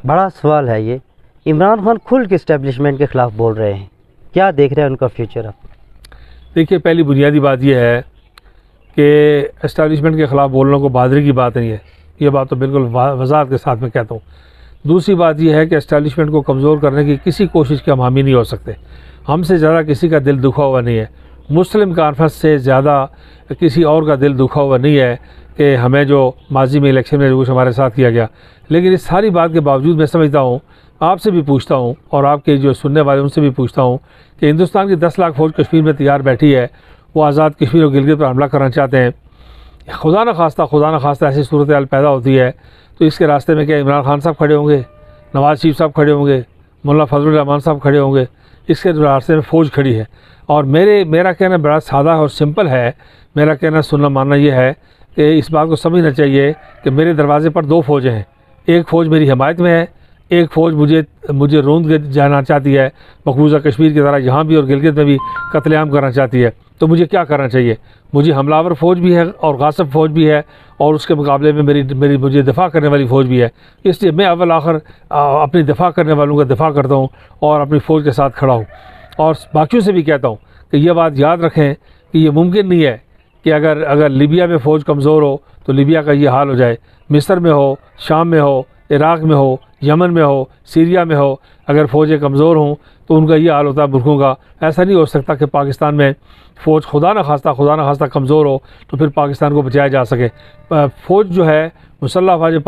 बड़ा सवाल है ये, इमरान खान खुल के इस्टेब्लिशमेंट के ख़िलाफ़ बोल रहे हैं, क्या देख रहे हैं उनका फ्यूचर अब? देखिए, पहली बुनियादी बात यह है कि इस्टेब्लिशमेंट के ख़िलाफ़ बोलने को बहादुरी की बात नहीं है, ये बात तो बिल्कुल वज़ाहत के साथ मैं कहता हूँ। दूसरी बात यह है कि इस्टेब्लिशमेंट को कमज़ोर करने की किसी कोशिश के हम हामी नहीं हो सकते। हमसे ज़्यादा किसी का दिल दुखा हुआ नहीं है, मुस्लिम कॉन्फ्रेंस से ज़्यादा किसी और का दिल दुखा हुआ नहीं है कि हमें जो माजी में इलेक्शन में जो कुछ हमारे साथ किया गया। लेकिन इस सारी बात के बावजूद मैं समझता हूँ, आपसे भी पूछता हूँ और आपके जो सुनने वाले उनसे भी पूछता हूँ कि हिंदुस्तान की 10 लाख फ़ौज कश्मीर में तैयार बैठी है, वो आज़ाद कश्मीर और गिलगित पर हमला करना चाहते हैं। खुदा न खास्ता ऐसी सूरत हाल पैदा होती है तो इसके रास्ते में क्या इमरान खान साहब खड़े होंगे, नवाज़ शरीफ साहब खड़े होंगे, मुल्ला फजलुर रहमान साहब खड़े होंगे? इसके रास्ते में फ़ौज खड़ी है। और मेरा कहना बड़ा सादा और सिंपल है। मेरा कहना सुनना मानना ये है कि इस बात को समझना चाहिए कि मेरे दरवाज़े पर 2 फ़ौजें हैं। एक फ़ौज मेरी हिमायत में है, एक फ़ौज मुझे रोंद के जाना चाहती है, मकबूजा कश्मीर की तरह यहाँ भी और गिलगित में भी कत्लेआम करना चाहती है। तो मुझे क्या करना चाहिए? मुझे हमलावर फ़ौज भी है और गासिब फ़ौज भी है, और उसके मुकाबले में मुझे दिफ़ा करने वाली फ़ौज भी है। इसलिए मैं अव्वल आखिर अपनी दिफ़ा करने वालों का दिफ़ा करता हूँ और अपनी फ़ौज के साथ खड़ा हूँ। और बाकियों से भी कहता हूँ कि यह बात याद रखें कि ये मुमकिन नहीं है कि अगर लीबिया में फ़ौज कमज़ोर हो तो लीबिया का ये हाल हो जाए। मिस्र में हो, शाम में हो, इराक़ में हो, यमन में हो, सीरिया में हो, अगर फ़ौजें कमज़ोर हों तो उनका ये हाल होता है मुल्कों का। ऐसा नहीं हो सकता कि पाकिस्तान में फ़ौज खुदा न खास्ता कमज़ोर हो तो फिर पाकिस्तान को बचाया जा सके। फ़ौज जो है मुसल्लह अफ़वाज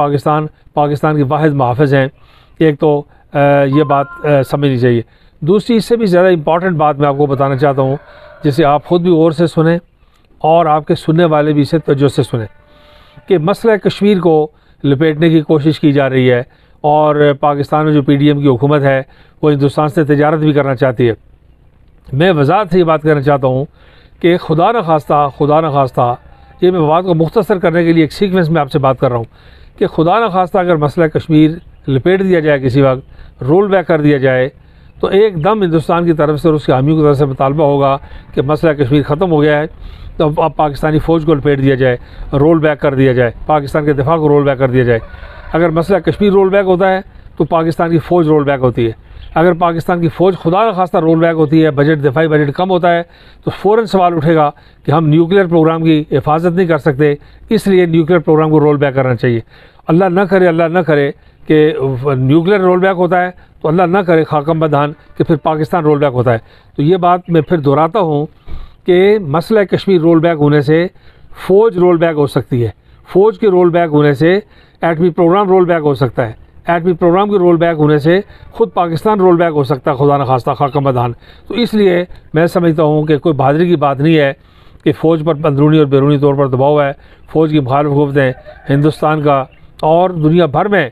पाकिस्तान की वाहिद मुहाफ़िज़ हैं। एक तो ये बात समझनी चाहिए। दूसरी, इससे भी ज़्यादा इम्पॉर्टेंट बात मैं आपको बताना चाहता हूँ, जिसे आप ख़ुद भी गौर से सुने और आपके सुनने वाले भी इसे तवज्जो से सुने, कि मसला कश्मीर को लपेटने की कोशिश की जा रही है और पाकिस्तान में जो PDM की हुकूमत है वो हिंदुस्तान से तिजारत भी करना चाहती है। मैं वज़ाहत से ये बात कहना चाहता हूँ कि खुदा न खास्ता ये मैं बात को मुख्तसर करने के लिए एक सीक्वेंस में आपसे बात कर रहा हूँ कि खुदा न खास्ता अगर मसला कश्मीर लपेट दिया जाए, किसी वक्त रोल बैक कर दिया जाए, तो एकदम हिंदुस्तान की तरफ से और उसके हामियों की तरफ से मुतालबा होगा कि मसला कश्मीर ख़त्म हो गया है, तो अब पाकिस्तानी फ़ौज को लपेट दिया जाए, रोल बैक कर दिया जाए, पाकिस्तान के दिफा को रोल बैक कर दिया जाए। अगर मसला कश्मीर रोल बैक होता है तो पाकिस्तान की फ़ौज रोल बैक होती है। अगर पाकिस्तान की फ़ौज खुदा न खास्ता रोल बैक होती है, दिफाई बजट कम होता है, तो फ़ौरन सवाल उठेगा कि हम न्यूक्लियर प्रोग्राम की हिफाजत नहीं कर सकते, इसलिए न्यूक्लियर प्रोग्राम को रोल बैक करना चाहिए। अल्लाह न करे कि न्यूक्लियर रोल बैक होता है, तो अल्लाह न करे खाकम बदहान कि फिर पाकिस्तान रोल बैक होता है। तो ये बात मैं फिर दोहराता हूँ कि मसला कश्मीर रोल बैक होने से फ़ौज रोल बैक हो सकती है, फ़ौज के रोल बैक होने से एटमी प्रोग्राम रोल बैक हो सकता है, एटमी प्रोग्राम के रोल बैक होने से ख़ुद पाकिस्तान रोल बैक हो सकता है, खुदा न खास्ता खाकम बदहान। तो इसलिए मैं समझता हूँ कि कोई बहादुरी की बात नहीं है कि फ़ौज पर अंदरूनी और बैरूनी तौर पर दबाव है। फ़ौज की मुखालिफ हुकूमतें हिंदुस्तान का और दुनिया भर में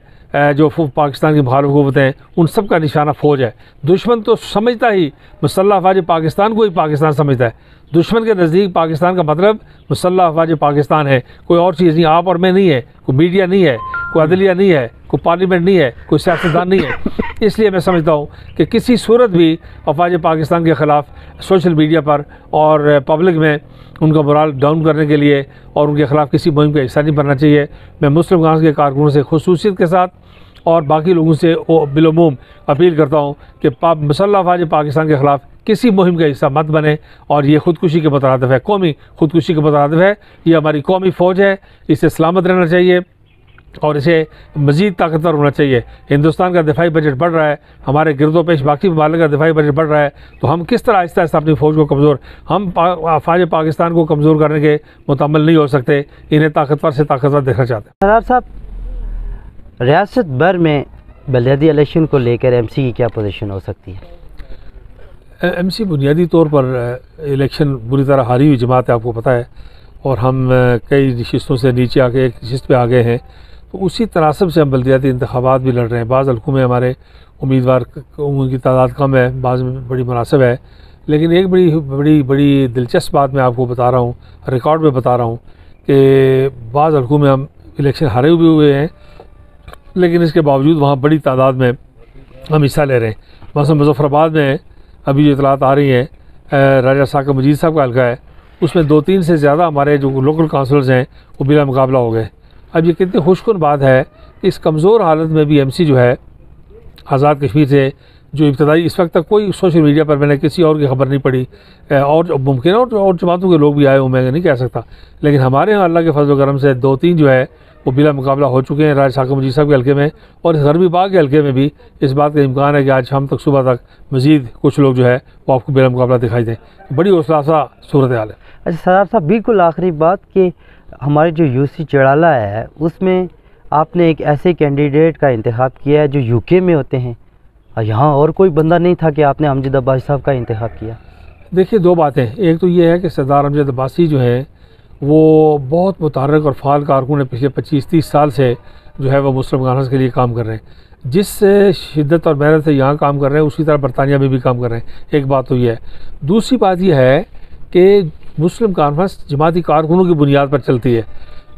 जो पाकिस्तान की मुखालिफ हुकूमतें हैं उन सब का निशाना फ़ौज है। दुश्मन तो समझता ही मुसल्लह अफ़वाज पाकिस्तान को ही पाकिस्तान समझता है। दुश्मन के नज़दीक पाकिस्तान का मतलब मुसल्लह अफ़वाज पाकिस्तान है, कोई और चीज़ नहीं। आप और मैं नहीं है, कोई मीडिया नहीं है, कोई अदलिया नहीं है, कोई पार्लियामेंट नहीं है, कोई सियासतदान नहीं है। इसलिए मैं समझता हूँ कि किसी सूरत भी अफ़वाज पाकिस्तान के ख़िलाफ़ सोशल मीडिया पर और पब्लिक में उनका मोराल डाउन करने के लिए और उनके ख़िलाफ़ किसी मुहिम का हिस्सा नहीं बनना चाहिए। मैं मुस्लिम कांग्रेस के कारकुनों से ख़ुसूसियत के साथ और बाकी लोगों से बिलुमूम अपील करता हूँ कि मुसल्लह अफ़वाज पाकिस्तान के ख़िलाफ़ किसी मुहिम का हिस्सा मत बने, और ये ख़ुदकुशी के मुतरादिफ है, कौमी ख़ुदकुशी के मुतरादिफ है। ये हमारी कौमी फ़ौज है, इसे सलामत रहना चाहिए और इसे मज़ीद ताकतवर होना चाहिए। हिंदुस्तान का दिफाई बजट बढ़ रहा है, हमारे गिरदो पेश बाकी ममालिक का दिफाई बजट बढ़ रहा है, तो हम किस तरह आहिस्ता आहिस्ता अपनी फ़ौज को कमज़ोर, हम अफ़वाज पाकिस्तान को कमज़ोर करने के मुतअम्मिल नहीं हो सकते, इन्हें ताकतवर से ताकतवर देखना चाहते हैं। सरदार साहब, रियासत भर में बलदियाती इलेक्शन को लेकर MC की क्या पोजीशन हो सकती है? MC बुनियादी तौर पर इलेक्शन बुरी तरह हारी हुई जमात है, आपको पता है, और हम कई नशिस्तों से नीचे आके एक नशिस्त पे आ गए हैं। तो उसी तनासब से हम बलदियाती इंतखाबात भी लड़ रहे हैं। बाज़ हल्कों में हमारे उम्मीदवार की तादाद कम है, बाज़ में बड़ी मुनासिब है। लेकिन एक बड़ी दिलचस्प बात मैं आपको बता रहा हूँ, रिकॉर्ड में बता रहा हूँ कि बाज़ हल्कों में हम इलेक्शन हारे हुए हैं, लेकिन इसके बावजूद वहाँ बड़ी तादाद में हम हिस्सा ले रहे हैं। मसलन मुज़फ़्फ़राबाद में अभी जो इतलात आ रही हैं, राजा साकिब मजीद साहब का हल्का है, उसमें 2-3 से ज़्यादा हमारे जो लोकल काउंसलर्स हैं वो बिला मुकाबला हो गए। अब ये कितनी खुशकुन बात है कि इस कमज़ोर हालत में भी MC जो है आज़ाद कश्मीर से जो इब्तदाई, इस वक्त तक कोई सोशल मीडिया पर मैंने किसी और की खबर नहीं पड़ी, और मुमकिन है और जमातों के लोग भी आए हों, मैं नहीं कह सकता, लेकिन हमारे यहाँ अल्लाह के फजल व करम से 2-3 जो है वो बिला मुकाबला हो चुके हैं राज साकिब मुजीब साहब के हल्के में, और इस गरबी बाग के हल्के में भी इस बात का इम्कान है कि आज शाम तक सुबह तक मज़ीद कुछ लोग जो है वो आपको बिला मुकाबला दिखाई दें। बड़ी हौसला अफजा सूरत हाल है। अच्छा सरदार साहब, बिल्कुल आखिरी बात कि हमारे जो यूसी चड़ाला है उसमें आपने एक ऐसे कैंडिडेट का इंतखाब किया है जो यूके में होते हैं, और यहाँ और कोई बंदा नहीं था कि आपने अमजद अब्बासी साहब का इंतखाब किया? देखिए, 2 बातें, एक तो ये है कि सरदार अमजद अब्बासी जो है वो बहुत मुतहर्रिक और फ़ाल कारकुन है, पिछले 25-30 साल से जो है वो मुस्लिम कॉन्फ्रेंस के लिए काम कर रहे हैं। जिस शिद्दत और मेहनत से यहाँ काम कर रहे हैं उसी तरह बरतानिया में भी काम कर रहे हैं। एक बात तो ये है। दूसरी बात यह है कि मुस्लिम कॉन्फ्रेंस जमाती कारकुनों की बुनियाद पर चलती है,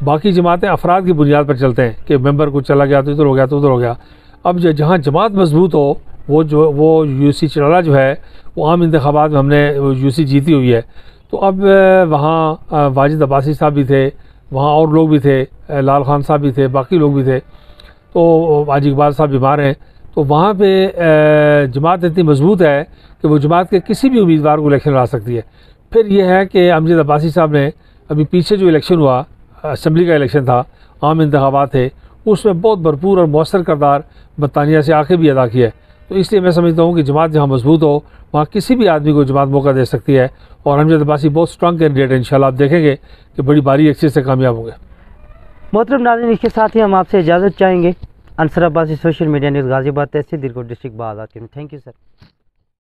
बाकी जमातें अफराद की बुनियाद पर चलते हैं कि मेंबर को चला गया तो इधर हो गया तो उधर हो गया। अब जहाँ जमात मजबूत हो, वो यूसी चड़ाला जो है वो आम इंतखाबात में हमने यूसी जीती हुई है, तो अब वहाँ वाजिद अब्बासी साहब भी थे, वहाँ और लोग भी थे, लाल खान साहब भी थे, बाकी लोग भी थे, तो आज इकबाल साहब बीमार हैं, तो वहाँ पे जमात इतनी मजबूत है कि वो जमात के किसी भी उम्मीदवार को इलेक्शन ला सकती है। फिर यह है कि अमजद अब्बासी साहब ने अभी पीछे जो इलेक्शन हुआ, असम्बली का इलेक्शन था, आम इंतखाबात थे, उसमें बहुत भरपूर और मौसर करदार बरतानिया से आके भी अदा किया है। तो इसलिए मैं समझता हूँ कि जमात जहाँ मजबूत हो वहाँ किसी भी आदमी को जमात मौका दे सकती है, और अमजद अब्बासी बहुत स्ट्रॉन्ग कैंडिडेट है। इंशाल्लाह आप देखेंगे कि बड़ी भारी एक्सेस से कामयाब होंगे। मोहतरम नाज़रीन, इसके साथ ही हम आपसे इजाज़त चाहेंगे। Ansar Abbasi, social media news, Ghaziabad, तहसील दिलकोट, डिस्ट्रिक्ट बाज़ात। Thank you sir.